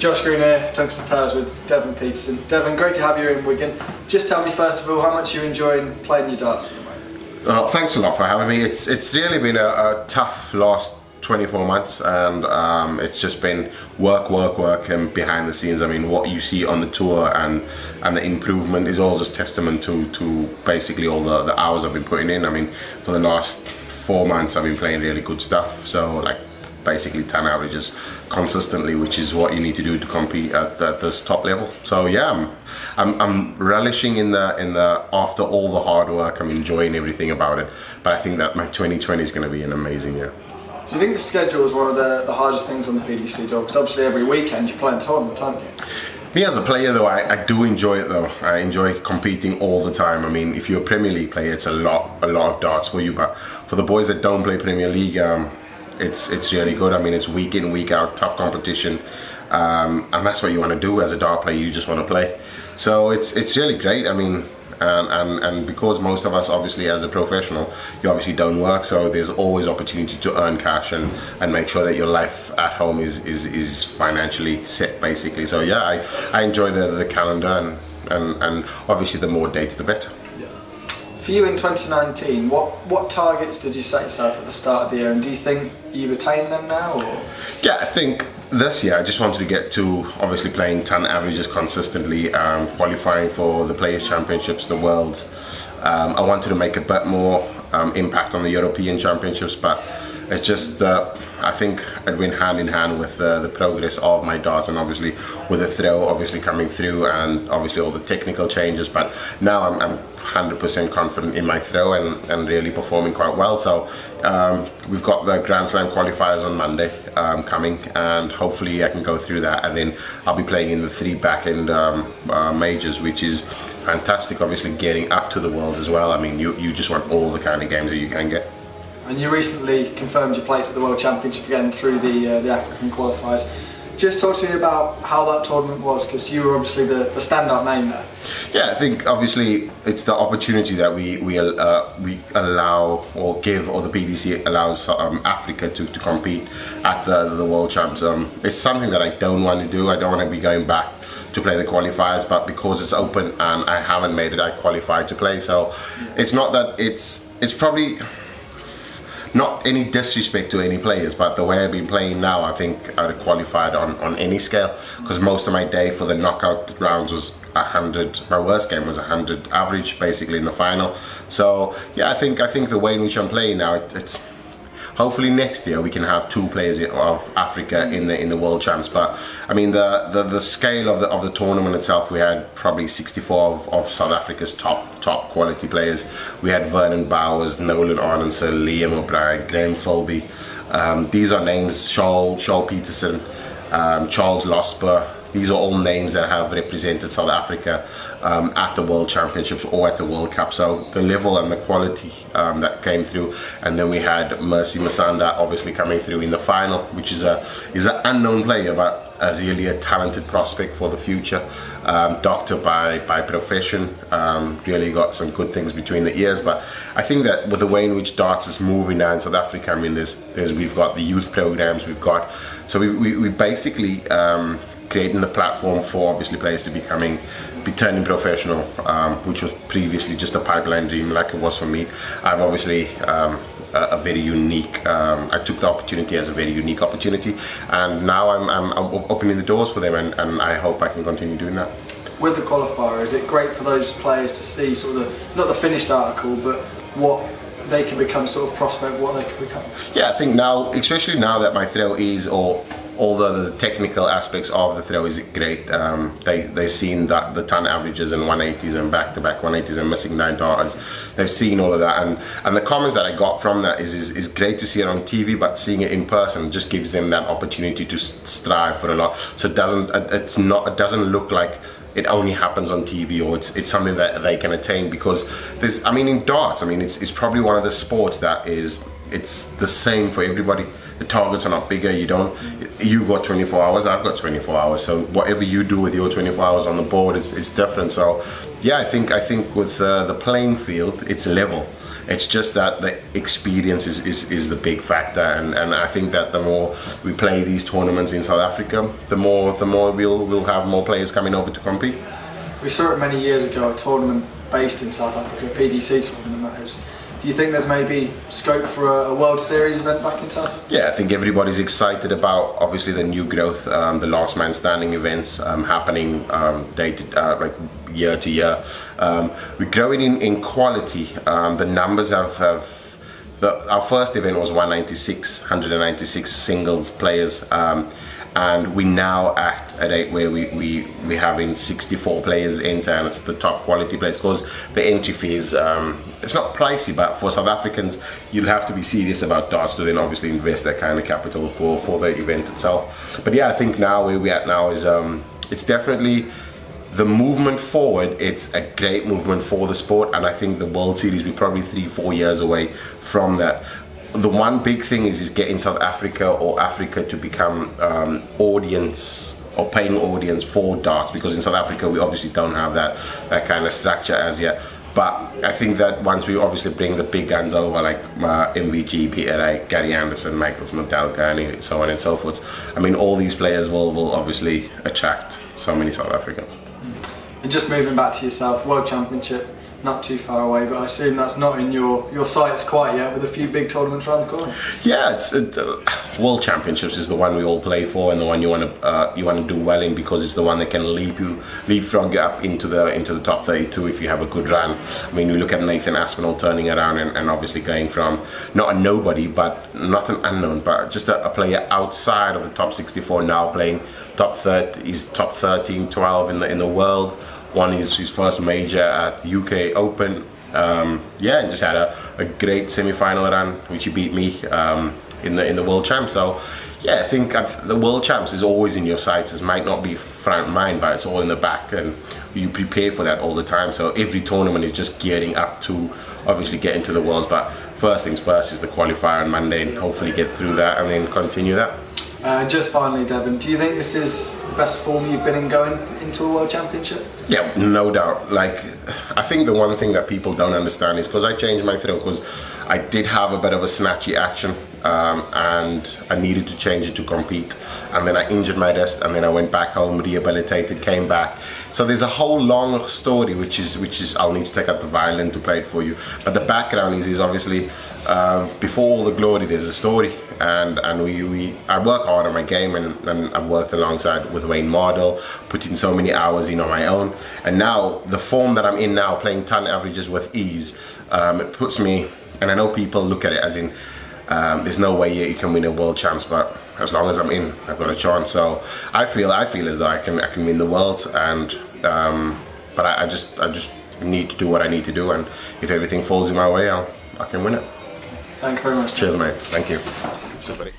Josh Green here for Tungsten Tales with Devon Peterson. Devon, great to have you in Wigan. Just tell me first of all how much you're enjoying playing your darts at the moment. Well, thanks a lot for having me. It's really been a tough last 24 months, and it's just been work and behind the scenes. I mean, what you see on the tour and the improvement is all just testament to basically all the hours I've been putting in. I mean, for the last 4 months I've been playing really good stuff, so like basically 10 averages consistently, which is what you need to do to compete at this top level. So yeah, I'm relishing in the after all the hard work, I'm enjoying everything about it. But I think that my 2020 is going to be an amazing year. Do you think the schedule is one of the hardest things on the PDC tour? Because obviously every weekend you're playing tournaments, aren't you? Me as a player though, I do enjoy it though. I enjoy competing all the time. I mean, if you're a Premier League player, it's a lot of darts for you. But for the boys that don't play Premier League, it's really good. I mean, it's week in, week out, tough competition, and that's what you want to do as a dart player. You just want to play. So it's really great. I mean, and because most of us, obviously, as a professional, you obviously don't work, so there's always opportunity to earn cash and make sure that your life at home is financially set, basically. So yeah, I enjoy the calendar, and obviously the more dates the better. For you in 2019, what targets did you set yourself at the start of the year, and do you think you've attained them now? Or? Yeah, I think this year I just wanted to get to obviously playing 10 averages consistently, qualifying for the Players Championships, the Worlds. I wanted to make a bit more impact on the European Championships, but it's just I think it went hand in hand with the progress of my darts, and obviously with the throw obviously coming through, and obviously all the technical changes. But now I'm 100% confident in my throw and really performing quite well. So we've got the Grand Slam qualifiers on Monday coming, and hopefully I can go through that, and then I'll be playing in the 3 back-end majors, which is fantastic. Obviously getting up to the Worlds as well. I mean, you just want all the kind of games that you can get. And you recently confirmed your place at the World Championship again through the African qualifiers. Just talk to me about how that tournament was, because you were obviously the standout name there. Yeah, I think obviously it's the opportunity that we allow or give, or the PDC allows Africa to compete at the World Champs. It's something that I don't want to do. I don't want to be going back to play the qualifiers, but because it's open and I haven't made it, I qualified to play. So it's not that it's probably not any disrespect to any players, but the way I've been playing now, I think I'd have qualified on any scale, because most of my day for the knockout rounds was 100. My worst game was 100 average, basically, in the final. So yeah, I think the way in which I'm playing now, it's hopefully next year we can have 2 players of Africa in the World Champs. But I mean, the scale of the tournament itself, we had probably 64 of South Africa's top quality players. We had Vernon Bowers, Nolan Arnonson, Liam O'Brien, Graham Fulby. These are names, Shaul Peterson, Charles Losper. These are all names that have represented South Africa at the World Championships or at the World Cup. So the level and the quality that came through, and then we had Mercy Masanda obviously coming through in the final, which is an unknown player, but really a talented prospect for the future. Doctor by profession, really got some good things between the ears. But I think that with the way in which darts is moving now in South Africa, I mean, we've got the youth programs, so we basically creating the platform for obviously players to be turning professional, which was previously just a pipeline dream, like it was for me. I've obviously a very unique, I took the opportunity as a very unique opportunity, and now I'm opening the doors for them, and I hope I can continue doing that. With the qualifier, is it great for those players to see sort of not the finished article, but what they can become, sort of prospect, what they can become? Yeah, I think now, especially now that my throw is, or all the technical aspects of the throw is great. They've seen that the 10 averages and 180s and back-to-back 180s and missing 9 darters. They've seen all of that, and the comments that I got from that is great to see it on TV, but seeing it in person just gives them that opportunity to strive for a lot. So it doesn't look like it only happens on TV, or it's something that they can attain, because there's, I mean, in darts, I mean, it's probably one of the sports that it's the same for everybody. The targets are not bigger. You got 24 hours, I've got 24 hours. So whatever you do with your 24 hours on the board is different. So yeah, I think with the playing field, it's level. It's just that the experience is the big factor, and I think that the more we play these tournaments in South Africa, the more we'll have more players coming over to compete. We saw it many years ago, a tournament based in South Africa, a PDC tournament that is. Do you think there's maybe scope for a World Series event back in South Africa? Yeah, I think everybody's excited about obviously the new growth, the last man standing events happening like year to year. We're growing in quality. The numbers have our first event was 196 singles players. And we're now at a date where we having 64 players enter, and it's the top quality players, because the entry fees, it's not pricey, but for South Africans you'll have to be serious about darts to then obviously invest that kind of capital for the event itself. But yeah, I think now where we're at now is it's definitely the movement forward. It's a great movement for the sport, and I think the World Series, we're probably 3-4 years away from that. The one big thing is getting South Africa or Africa to become audience or paying audience for darts, because in South Africa we obviously don't have that kind of structure as yet. But I think that once we obviously bring the big guns over, like MVG, Peter Wright, Gary Anderson, Michael Smith-Delka, and so on and so forth, I mean, all these players will obviously attract so many South Africans. And just moving back to yourself, World Championship, not too far away, but I assume that's not in your sights quite yet, with a few big tournaments around the corner. Yeah, World Championships is the one we all play for, and the one you want to do well in, because it's the one that can leapfrog you up into the top 32 if you have a good run. I mean, we look at Nathan Aspinall turning around and obviously going from not a nobody, but not an unknown, but just a player outside of the top 64, now playing top 30. He's top 13, 12 in the world. Won his first major at the UK Open. Yeah, and just had a great semi-final run, which he beat me in the World Champs. So yeah, I think the World Champs is always in your sights. It might not be front of mind, but it's all in the back, and you prepare for that all the time. So every tournament is just gearing up to obviously get into the Worlds. But first things first is the qualifier on Monday, and hopefully get through that and then continue that. Just finally, Devon, do you think this is the best form you've been in going into a World Championship? Yeah, no doubt. Like, I think the one thing that people don't understand is, because I changed my throw, because I did have a bit of a snatchy action, and I needed to change it to compete, and then I injured my wrist, and then I went back home, rehabilitated, came back. So there's a whole long story, which is I'll need to take out the violin to play it for you. But the background is obviously before all the glory, there's a story, and I work hard on my game, and I've worked alongside with Wayne Mardell, put in so many hours in on my own, and now the form that I'm in now, playing ton averages with ease, it puts me, and I know people look at it as in there's no way you can win a World Champs, but as long as I'm in, I've got a chance. So I feel as though I can win the world, and but I just need to do what I need to do, and if everything falls in my way, I can win it. Thank you very much. Cheers, mate. Thank you. Cheers, buddy.